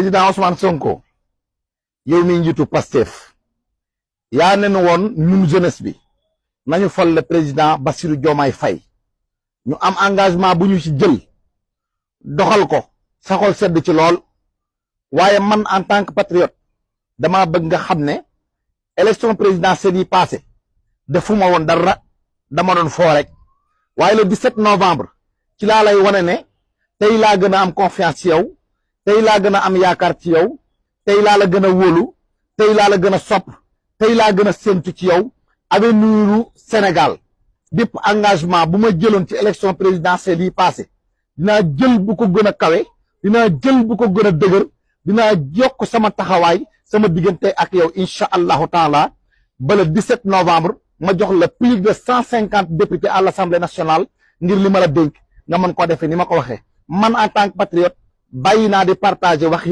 président Ousmane Sonko yow mi njiitu Pastef yaa ne woon ñun jeunesse bi nañu fal le président Bassirou Diomaye Faye ñu am engagement bu ñu ci jël doxal ko sa xol sedd ci lool waaye man en tant que patriote dama bëgg nga xam ne élection présidentielle yi passé defuma woon dara dama doon foo rek waaye le 17 novembre ci laa lay wane ne tey laa gën a am confiance ci yow tey laa gën a am yaakaar ci yow tey laa la gën a wóolu tey laa la gën a sopp tey laa gën a séntu ci yow avenir Sénégal bépp engagement bu ma jëloon ci élection présidentielle yi passé dinaa jël bu ko gën a kawe dinaa jël bu ko gën a dëgër dinaa yokk sama taxawaay sama diggante ak yow incha allahu taala ba le 17 novembre ma jox la plus de 150 députés à l'Assemblée nationale ngir li ma la dénk nga mën ko defee ni ma ko waxee man en tant que patriote bàyyi naa di partager waxi